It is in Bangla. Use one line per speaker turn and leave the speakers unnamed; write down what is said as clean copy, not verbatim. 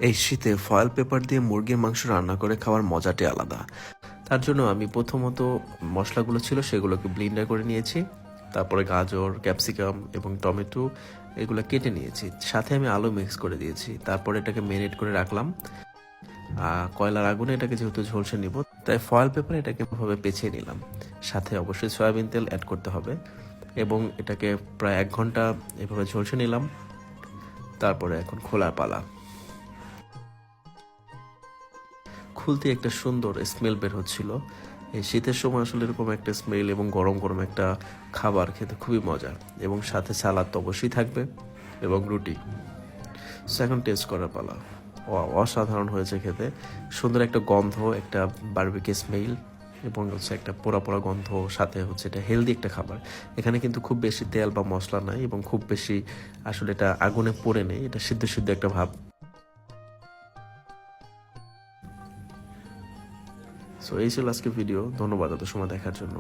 এই শীতে ফয়েল পেপার দিয়ে মুরগির মাংস রান্না করে খাওয়ার মজাটাই আলাদা। তার জন্য আমি প্রথমত মশলাগুলো ছিল সেগুলোকে ব্লেন্ডার করে নিয়েছি। তারপরে গাজর, ক্যাপসিকাম এবং টমেটো এগুলো কেটে নিয়েছি। সাথে আমি আলু মিক্স করে দিয়েছি। তারপরে এটাকে ম্যারিনেট করে রাখলাম। কয়লার আগুনে এটাকে যেহেতু ঝলসে নিব, তাই ফয়েল পেপারে এটাকে ভাবে পেঁচিয়ে নিলাম। সাথে অবশ্যই সয়াবিন তেল অ্যাড করতে হবে এবং এটাকে প্রায় 1 ঘন্টা এভাবে ঝলসে নিলাম। তারপরে এখন খোলার পালা। খুলতে একটা সুন্দর স্মেল বের হচ্ছিল। এই শীতের সময় আসলে এরকম একটা স্মেল এবং গরম গরম একটা খাবার খেতে খুবই মজা, এবং সাথে সালাদ তো অবশ্যই থাকবে এবং রুটি। এখন টেস্ট করার পালা। অসাধারণ হয়েছে খেতে। সুন্দর একটা গন্ধ, একটা বারবিকিউ স্মেল এবং হচ্ছে একটা পোড়া পোড়া গন্ধ, সাথে হচ্ছে এটা হেলদি একটা খাবার। এখানে কিন্তু খুব বেশি তেল বা মশলা নাই এবং খুব বেশি আসলে এটা আগুনে পোড়ে নেই, এটা সিদ্ধ সিদ্ধ একটা ভাব। সো এই ছিল আজকে ভিডিও। ধন্যবাদ এত সময় দেখার জন্য।